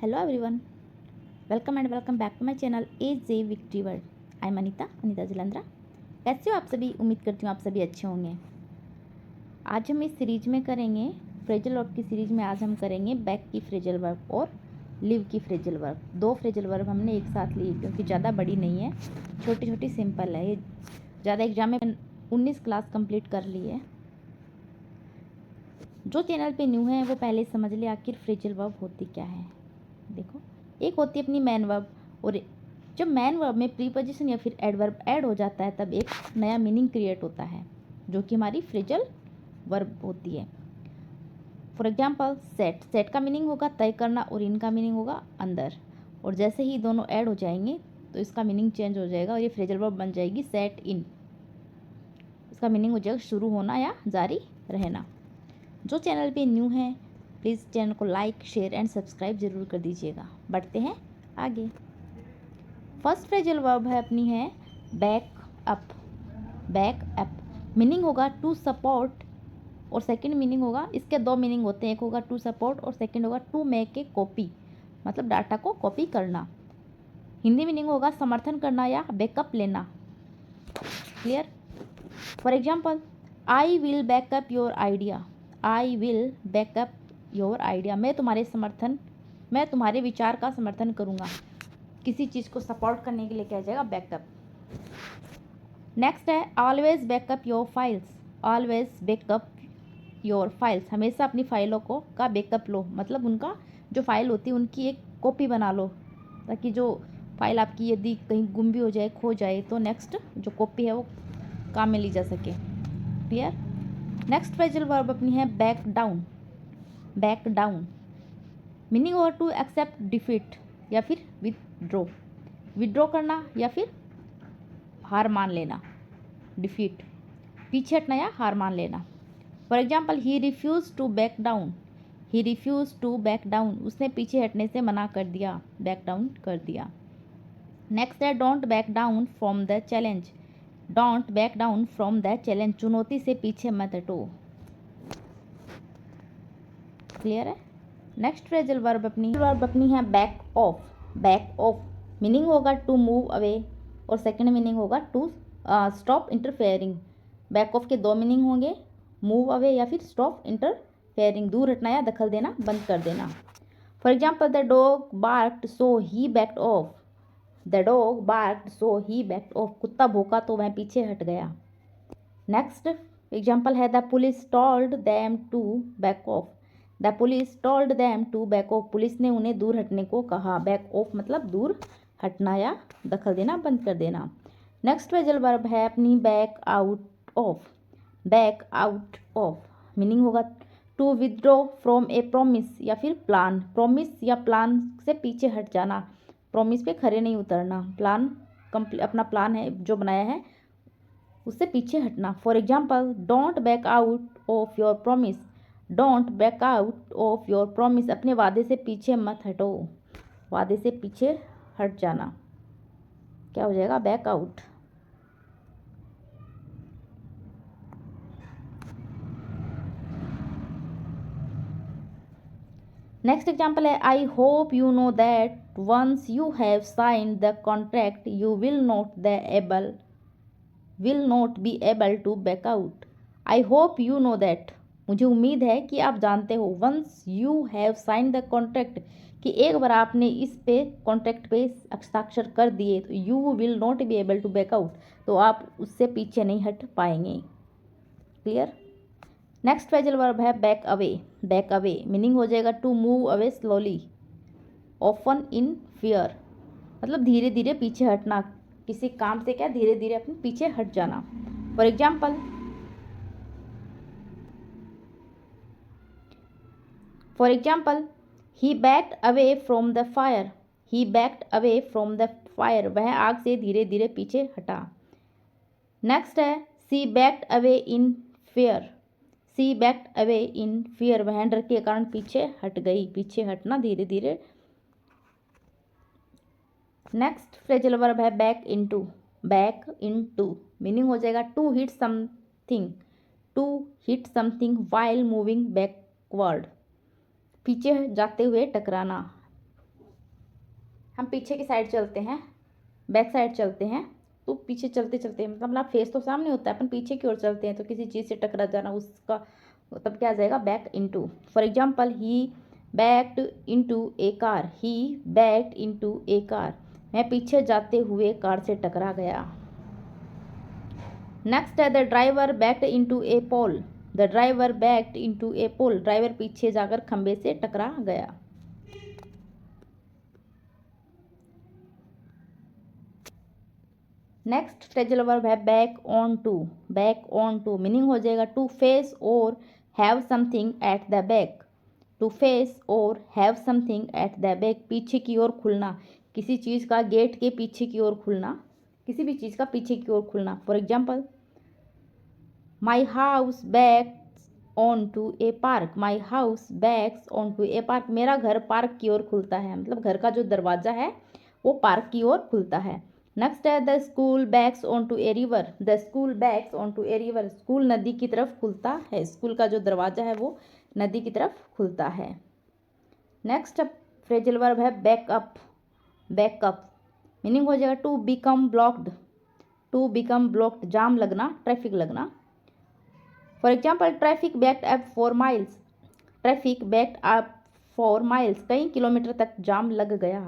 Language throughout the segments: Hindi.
Hello everyone, welcome and welcome back to my channel AJ Victory World. I am Anita Jalandhara. कैसे हो आप सभी? उम्मीद करती हूँ आप सभी अच्छे होंगे। आज हम इस सीरीज में करेंगे फ्रेजल वर्ब की सीरीज में आज हम करेंगे बैक की फ्रेजल वर्ब और लिव की फ्रेजल वर्ब। दो फ्रेजल वर्ब हमने एक साथ ली क्योंकि ज़्यादा बड़ी नहीं है, छोटी छोटी सिंपल है। ये ज़्यादा एग्जाम में 19 क्लास कंप्लीट कर ली है। जो चैनल पे न्यू है वो पहले समझ ले आखिर फ्रेजल वर्ब होती क्या है। देखो, एक होती है अपनी मैन वर्ब, और जब मैन वर्ब में प्रीपोजिशन या फिर एडवर्ब ऐड हो जाता है तब एक नया मीनिंग क्रिएट होता है जो कि हमारी फ्रेजल वर्ब होती है। फॉर एग्जांपल सेट, सेट का मीनिंग होगा तय करना और इनका मीनिंग होगा अंदर, और जैसे ही दोनों ऐड हो जाएंगे तो इसका मीनिंग चेंज हो जाएगा और ये फ्रेजल वर्ब बन जाएगी सेट इन। इसका मीनिंग हो जाएगा शुरू होना या जारी रहना। जो चैनल पे न्यू है प्लीज़ चैनल को लाइक शेयर एंड सब्सक्राइब ज़रूर कर दीजिएगा। बढ़ते हैं आगे। फर्स्ट फ्रेजल वर्ब है अपनी है back up. Back up meaning होगा टू सपोर्ट, और सेकंड मीनिंग होगा, इसके दो मीनिंग होते हैं, एक होगा टू सपोर्ट और सेकंड होगा टू मेक ए कॉपी, मतलब डाटा को कॉपी करना। हिंदी मीनिंग होगा समर्थन करना या बैकअप लेना। Clear? For example I will backup your idea. I will backup your idea, मैं तुम्हारे विचार का समर्थन करूँगा। किसी चीज़ को सपोर्ट करने के लिए क्या जाएगा? बैकअप। नेक्स्ट है always backup your files. Always backup your files, हमेशा अपनी फाइलों को का बैकअप लो, मतलब उनका जो फाइल होती है उनकी एक कॉपी बना लो, ताकि जो फाइल आपकी यदि कहीं गुम भी हो जाए, खो जाए, तो नेक्स्ट जो कॉपी है वो काम में ली जा सके। क्लियर? नेक्स्ट फ्रेजल वर्ब अपनी है back down. Back down meaning over to accept defeat या फिर विदड्रॉ। विदड्रॉ करना या फिर हार मान लेना। डिफीट पीछे हटना या हार मान लेना। For example he refuse to back down. He refuse to back down, उसने पीछे हटने से मना कर दिया, बैक डाउन कर दिया। नेक्स्ट है don't back down from the challenge. Don't back down from the challenge, चुनौती से पीछे मत हटो। क्लियर है? नेक्स्ट फ्रेजल वर्ब अपनी है back off. Back off meaning होगा टू मूव अवे, और सेकंड मीनिंग होगा to stop interfering. Back off के दो मीनिंग होंगे, मूव अवे या फिर स्टॉप इंटरफेयरिंग, दूर हटना या दखल देना, बंद कर देना। For example the dog barked so he backed off. The dog barked so he backed off, कुत्ता भौंका तो वह पीछे हट गया। नेक्स्ट एग्जाम्पल है the police told them to back off. The police told them to back off, police ने उन्हें दूर हटने को कहा। बैक ऑफ मतलब दूर हटना या दखल देना, बंद कर देना। नेक्स्ट फ्रेजल वर्ब है अपनी back out of. Back out of meaning होगा to withdraw from a promise या फिर प्लान। प्रोमिस या प्लान से पीछे हट जाना, प्रोमिस पे खरे नहीं उतरना, प्लान अपना प्लान है जो बनाया है उससे पीछे हटना। For example don't back out of your promise. Don't back out of your promise, अपने वादे से पीछे मत हटो। वादे से पीछे हट जाना क्या हो जाएगा? Back out. नेक्स्ट एग्जाम्पल है I hope you know that once you have signed the contract you will not be able to back out. I hope you know that, मुझे उम्मीद है कि आप जानते हो, once you have sign the contract, कि एक बार आपने इस पे कॉन्ट्रैक्ट पे हस्ताक्षर कर दिए तो you will not be able to back out, तो आप उससे पीछे नहीं हट पाएंगे। क्लियर? नेक्स्ट फ्रेजल वर्ब है back away. Back away meaning हो जाएगा to move away slowly, often in fear, मतलब धीरे धीरे पीछे हटना, किसी काम से क्या धीरे धीरे अपने पीछे हट जाना। For example he backed away from the fire. He backed away from the fire, वह आग से धीरे धीरे पीछे हटा। नेक्स्ट है she backed away in fear. She backed away in fear, वह डर के कारण पीछे हट गई, पीछे हटना धीरे धीरे। नेक्स्ट फ्रेजल वर्ब है back into. Back into meaning हो जाएगा to hit something. To hit something while moving backward, पीछे जाते हुए टकराना। हम पीछे की साइड चलते हैं, बैक साइड चलते हैं, तो पीछे चलते चलते मतलब अपना फेस तो सामने होता है, अपन पीछे की ओर चलते हैं तो किसी चीज़ से टकरा जाना, उसका तब क्या आ जाएगा, back into. For example he backed into A car, he backed into A car, मैं पीछे जाते हुए कार से टकरा गया। नेक्स्ट है the driver backed into a pole, the driver backed into a pole, driver पीछे जाकर खंबे से टकरा गया। नेक्स्ट फ्रेजल वर्ब है back on to, back on to meaning हो जाएगा to face or have something at the back, to face or have something at the back, पीछे की ओर खुलना, किसी चीज़ का गेट के पीछे की ओर खुलना, किसी भी चीज़ का पीछे की ओर खुलना। For example my house backs on to a park, my house backs on to a park, मेरा घर पार्क की ओर खुलता है, मतलब घर का जो दरवाज़ा है वो पार्क की ओर खुलता है। नेक्स्ट है the school backs on to a river, the school backs on to a river, school नदी की तरफ खुलता है, स्कूल का जो दरवाज़ा है वो नदी की तरफ खुलता है। नेक्स्ट फ्रेजल वर्ब है बैकअप, बैकअप मीनिंग हो जाएगा to become blocked, to become blocked, जाम लगना, ट्रैफिक लगना। For example traffic backed up 4 miles, traffic backed up 4 miles, कई किलोमीटर तक जाम लग गया।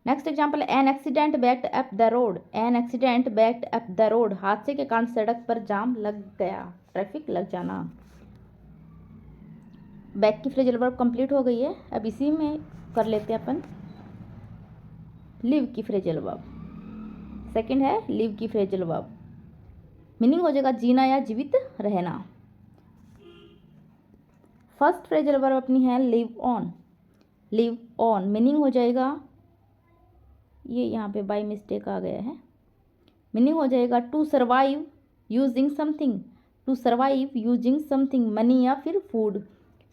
Next example an accident backed up the road, an accident backed up the road, हादसे के कारण सड़क पर जाम लग गया, ट्रैफिक लग जाना। बैक की फ्रेजल वर्ब कंप्लीट हो गई है, अब इसी में कर लेते हैं अपन लिव की फ्रेजल वर्ब। सेकंड है लिव की फ्रेजल वर्ब, मीनिंग हो जाएगा जीना या जीवित रहना। फर्स्ट फ्रेजल वर्ब अपनी है live on, live on meaning हो जाएगा, ये यहाँ पे बाय मिस्टेक आ गया है, मीनिंग हो जाएगा to survive using something, to survive using something, money या फिर फूड,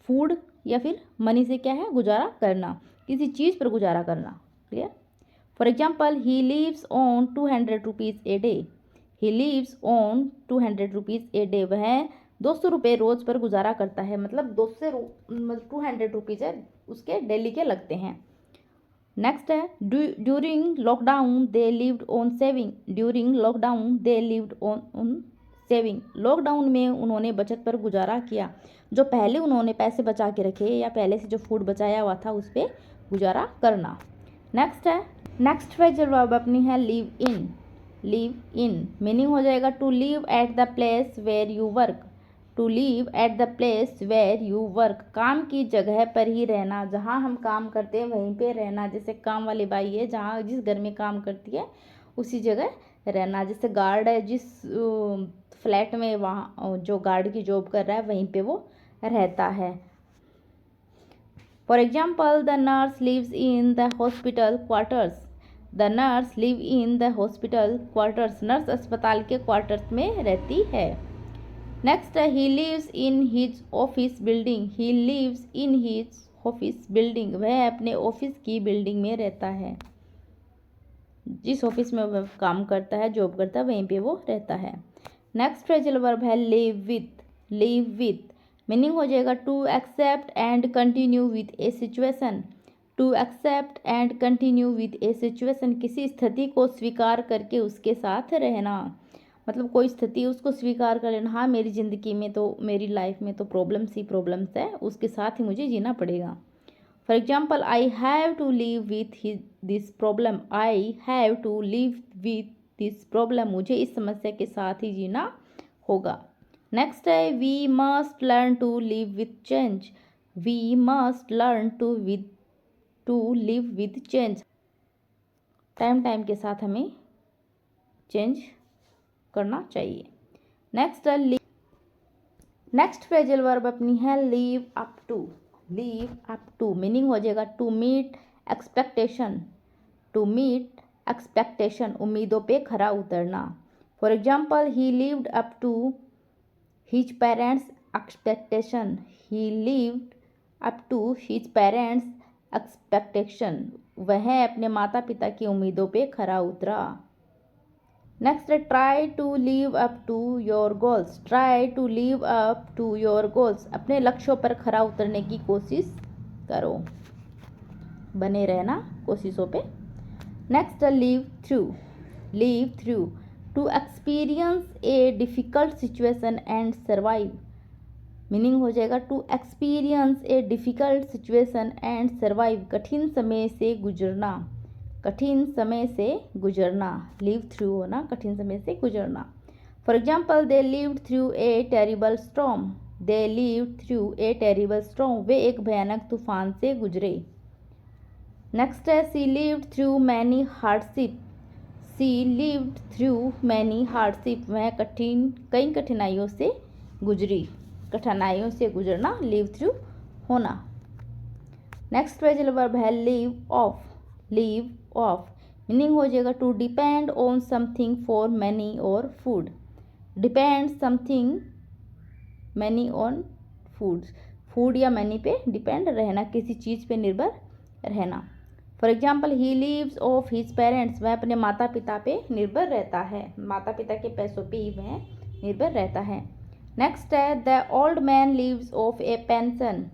फूड या फिर मनी से क्या है, गुजारा करना, किसी चीज़ पर गुजारा करना। Clear. For example he lives on 200 rupees a day, he lives on 200 rupees a day, वह 200 रुपये रोज़ पर गुजारा करता है, मतलब 200 रुपीज़ है उसके डेली के लगते हैं। नेक्स्ट है during lockdown they lived on saving, during lockdown they lived on saving, lockdown में उन्होंने बचत पर गुजारा किया, जो पहले उन्होंने पैसे बचा के रखे या पहले से जो फूड बचाया हुआ था उस पर गुजारा करना। नेक्स्ट है नेक्स्ट फ्रेजल वर्ब अपनी है live in, live in meaning हो जाएगा to live at the place where you work, to live at the place where you work, काम की जगह पर ही रहना, जहाँ हम काम करते हैं वहीं पे रहना, जैसे काम वाली बाई है जहाँ जिस घर में काम करती है उसी जगह रहना, जैसे गार्ड है जिस फ्लैट में वहाँ जो गार्ड की जॉब कर रहा है वहीं पे वो रहता है। For example the nurse lives in the hospital quarters, the nurse live in the hospital quarters, nurse अस्पताल के क्वार्टर्स में रहती है। Next he lives in his office building, he lives in his office building, वह अपने ऑफिस की बिल्डिंग में रहता है, जिस ऑफिस में वह काम करता है जॉब करता है वहीं पे वो रहता है। नेक्स्ट फ्रेजल वर्ब है live with, live with meaning हो जाएगा to accept and continue with a situation, to accept and continue with a situation, किसी स्थिति को स्वीकार करके उसके साथ रहना, मतलब कोई स्थिति उसको स्वीकार कर लेना, हाँ मेरी ज़िंदगी में तो मेरी लाइफ में तो प्रॉब्लम्स ही प्रॉब्लम्स है, उसके साथ ही मुझे जीना पड़ेगा। For example I have to live with this problem, I have to live with this problem, मुझे इस समस्या के साथ ही जीना होगा। नेक्स्ट है we must learn to live with change, we must learn to live with change, time time के साथ हमें चेंज करना चाहिए। नेक्स्ट फ्रेजल वर्ब अपनी है live up to, live up to meaning हो जाएगा to meet expectation, to meet expectation उम्मीदों पे खरा उतरना। For example he lived up to his parents expectation, he lived up to his parents expectation, वह अपने माता पिता की उम्मीदों पे खरा उतरा। Next try to live up to your goals, try to live up to your goals, अपने लक्ष्यों पर खरा उतरने की कोशिश करो। बने रहना कोशिशों पे। Next live through to experience a difficult situation and survive. Meaning हो जाएगा to experience a difficult situation and survive, कठिन समय से गुजरना, कठिन समय से गुजरना। लीव थ्रू होना, कठिन समय से गुजरना। For example, they lived through a terrible storm, they lived through a terrible storm, वे एक भयानक तूफान से गुजरे। नेक्स्ट है she lived through many hardship, she lived through many hardship, वह कई कठिनाइयों से गुजरी, कठिनाइयों से गुजरना, लीव थ्रू होना। नेक्स्ट फ्रेजल वर्ब है live off, live off meaning हो जाएगा to depend on something for money or food, depend something money on food, food या मनी पे डिपेंड रहना, किसी चीज़ पे निर्भर रहना। For example, he leaves of his parents, वह अपने माता पिता पे निर्भर रहता है, माता पिता के पैसों पे ही वह निर्भर रहता है। नेक्स्ट है the old man leaves of A pension,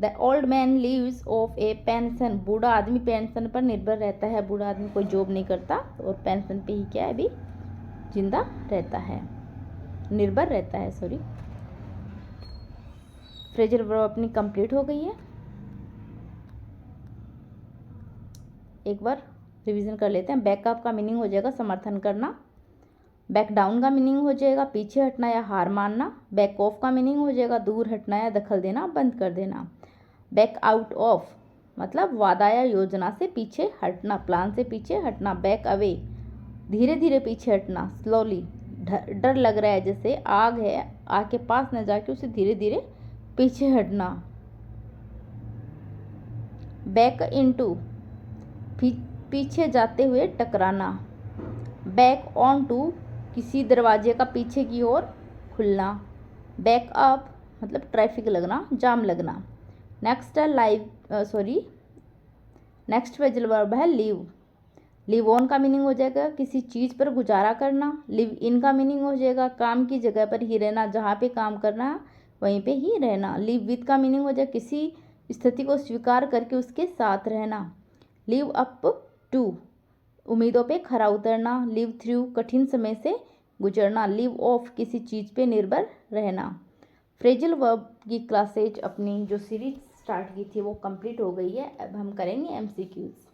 the old man leaves of A pension, बूढ़ा आदमी पेंशन पर निर्भर रहता है, बूढ़ा आदमी कोई जॉब नहीं करता और पेंशन पे ही क्या है अभी जिंदा रहता है, निर्भर रहता है, सॉरी। फ्रेजल वर्ब अपनी कंप्लीट हो गई है। एक बार रिवीजन कर लेते हैं। बैकअप का मीनिंग हो जाएगा समर्थन करना, बैक डाउन का मीनिंग हो जाएगा पीछे हटना या हार मानना, बैक ऑफ का मीनिंग हो जाएगा दूर हटना या दखल देना, बंद कर देना। बैक आउट ऑफ मतलब वादा या योजना से पीछे हटना, प्लान से पीछे हटना। बैक अवे धीरे धीरे पीछे हटना, स्लोली, डर लग रहा है जैसे आग है, आग के पास न जाके उसे धीरे धीरे पीछे हटना। बैक इनटू पीछे जाते हुए टकराना। बैक ऑन टू किसी दरवाजे का पीछे की ओर खुलना। बैक अप मतलब ट्रैफिक लगना, जाम लगना। नेक्स्ट है नेक्स्ट फ्रेजल वर्ब है लीव, लिव ऑन का मीनिंग हो जाएगा किसी चीज़ पर गुजारा करना। लिव इन का मीनिंग हो जाएगा काम की जगह पर ही रहना, जहाँ पे काम करना वहीं पे ही रहना। लिव विद का मीनिंग हो जाएगा किसी स्थिति को स्वीकार करके उसके साथ रहना। लिव अप टू उम्मीदों पे खरा उतरना। लिव थ्रू कठिन समय से गुजरना। लिव ऑफ किसी चीज़ पे निर्भर रहना। फ्रेजल वर्ब की क्लासेज अपनी जो सीरीज स्टार्ट की थी वो कंप्लीट हो गई है। अब हम करेंगे एमसीक्यूज।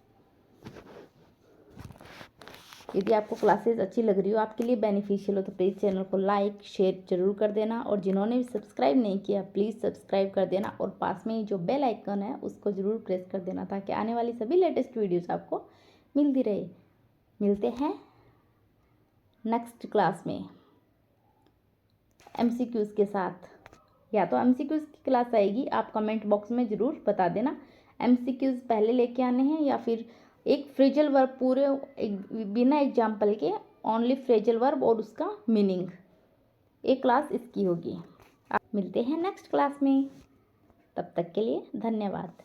यदि आपको क्लासेस अच्छी लग रही हो, आपके लिए बेनिफिशियल हो, तो प्लीज़ चैनल को लाइक शेयर जरूर कर देना, और जिन्होंने भी सब्सक्राइब नहीं किया प्लीज़ सब्सक्राइब कर देना, और पास में ही जो बेल आइकन है उसको ज़रूर प्रेस कर देना ताकि आने वाली सभी लेटेस्ट वीडियोस आपको मिलती रहे। मिलते हैं नेक्स्ट क्लास में एमसीक्यूज के साथ, या तो एमसीक्यूज की क्लास आएगी, आप कमेंट बॉक्स में ज़रूर बता देना एमसीक्यूज पहले लेके आने हैं या फिर एक फ्रेजल वर्ब पूरे बिना एग्जाम्पल के, ओनली फ्रेजल वर्ब और उसका मीनिंग, एक क्लास इसकी होगी। आप मिलते हैं नेक्स्ट क्लास में, तब तक के लिए धन्यवाद।